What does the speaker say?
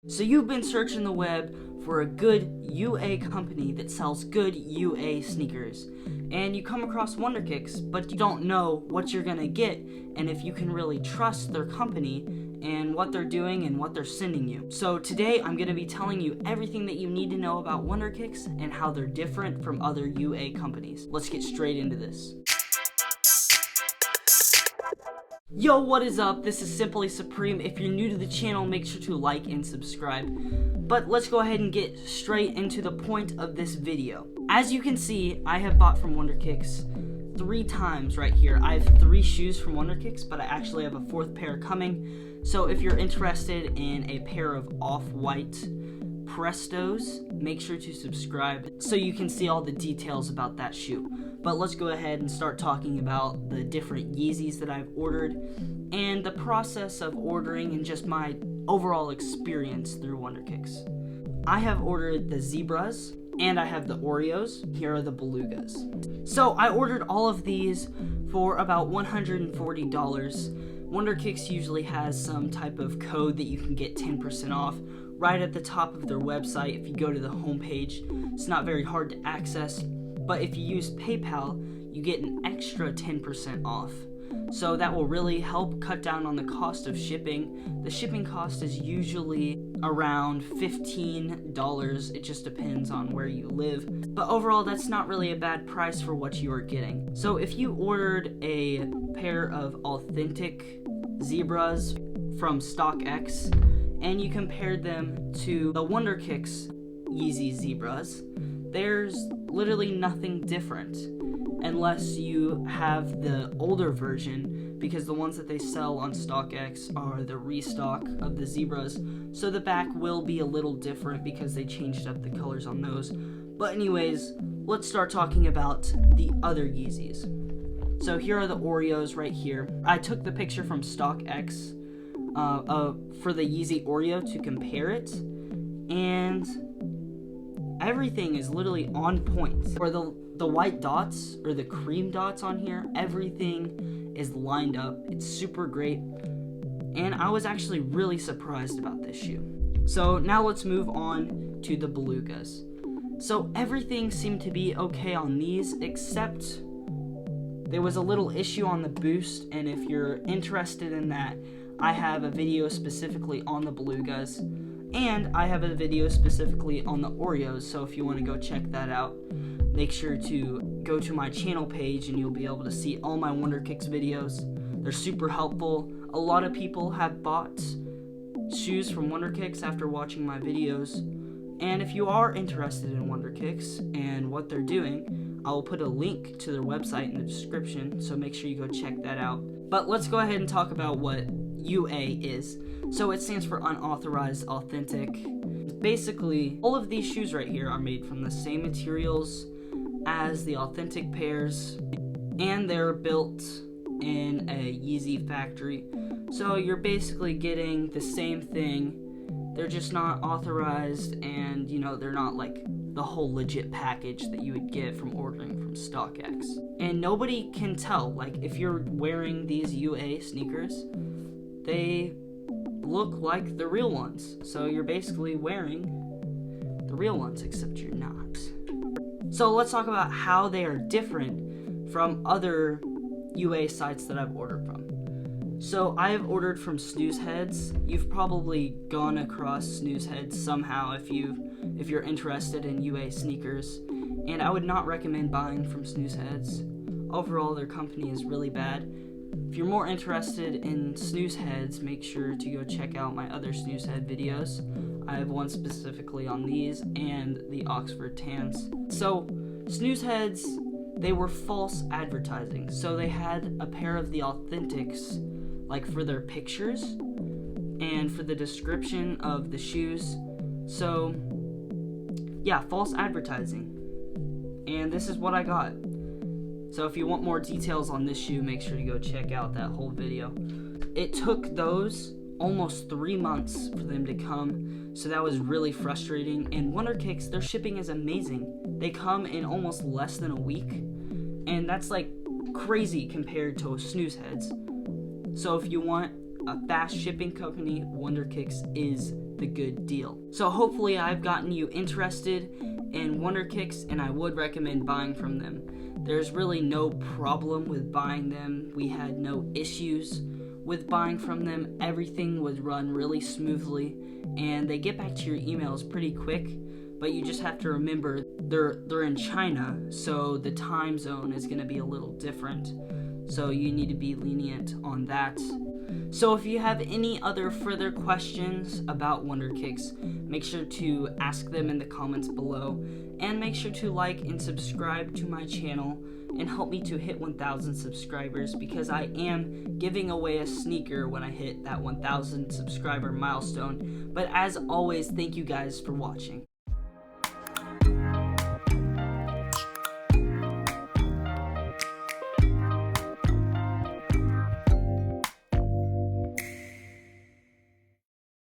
So you've been searching the web for a good UA company that sells good UA sneakers, and you come across Wonderkicks, but you don't know what you're gonna get and if you can really trust their company and what they're doing and what they're sending you. So today I'm gonna be telling you everything that you need to know about Wonderkicks and how they're different from other UA companies. Let's get straight into this. Yo, what is up? This is Simply Supreme. If you're new to the channel, make sure to like and subscribe. But let's go ahead and get straight into the point of this video. As you can see, I have bought from Wonderkicks 3 times right here. I have 3 shoes from Wonderkicks, but I actually have a 4th pair coming. So if you're interested in a pair of off-white Prestos, make sure to subscribe so you can see all the details about that shoe. But let's go ahead and start talking about the different Yeezys that I've ordered and the process of ordering and just my overall experience through Wonderkicks. I have ordered the Zebras and I have the Oreos. Here are the Belugas. So I ordered all of these for about $140. Wonderkicks usually has some type of code that you can get 10% off right at the top of their website if you go to the homepage. It's not very hard to access. But if you use PayPal, you get an extra 10% off. So that will really help cut down on the cost of shipping. The shipping cost is usually around $15. It just depends on where you live. But overall, that's not really a bad price for what you are getting. So if you ordered a pair of authentic Zebras from StockX and you compared them to the Wonderkicks YEEZY Zebras, there's literally nothing different unless you have the older version, because the ones that they sell on StockX are the restock of the Zebras, so the back will be a little different because they changed up the colors on those. But anyways, let's start talking about the other Yeezys. So here are the Oreos right here. I took the picture from StockX for the Yeezy Oreo to compare it, and everything is literally on point. For the white dots, or the cream dots on here, everything is lined up. It's super great. And I was actually really surprised about this shoe. So now let's move on to the Belugas. So everything seemed to be okay on these, except there was a little issue on the boost. And if you're interested in that, I have a video specifically on the Belugas. And I have a video specifically on the Oreos, so if you want to go check that out, make sure to go to my channel page and you'll be able to see all my Wonderkicks videos. They're super helpful. A lot of people have bought shoes from Wonderkicks after watching my videos. And if you are interested in Wonderkicks and what they're doing, I will put a link to their website in the description, so make sure you go check that out. But let's go ahead and talk about what UA is. So it stands for unauthorized authentic. Basically, all of these shoes right here are made from the same materials as the authentic pairs, and they're built in a Yeezy factory. So you're basically getting the same thing. They're just not authorized, and they're not like the whole legit package that you would get from ordering from StockX. And nobody can tell, like, if you're wearing these UA sneakers, they look like the real ones. So you're basically wearing the real ones, except you're not. So let's talk about how they are different from other UA sites that I've ordered from. So I have ordered from Snoozeheads. You've probably gone across Snoozeheads somehow if you're interested in UA sneakers. And I would not recommend buying from Snoozeheads. Overall, their company is really bad. If you're more interested in Snoozeheads, make sure to go check out my other Snoozehead videos. I have one specifically on these and the Oxford Tans. So, Snoozeheads, they were false advertising. So they had a pair of the Authentics, like for their pictures and for the description of the shoes. So, yeah, false advertising. And this is what I got. So if you want more details on this shoe, make sure to go check out that whole video. It took those almost 3 months for them to come, so that was really frustrating. And Wonderkicks, their shipping is amazing. They come in almost less than a week, and that's like crazy compared to Snoozeheads. So if you want a fast shipping company, Wonderkicks is the good deal. So hopefully I've gotten you interested in Wonderkicks, and I would recommend buying from them. There's really no problem with buying them. We had no issues with buying from them. Everything was run really smoothly, and they get back to your emails pretty quick, but you just have to remember they're in China, so the time zone is going to be a little different. So you need to be lenient on that. So if you have any other further questions about Wonderkicks, make sure to ask them in the comments below, and make sure to like and subscribe to my channel and help me to hit 1,000 subscribers, because I am giving away a sneaker when I hit that 1,000 subscriber milestone. But as always, thank you guys for watching.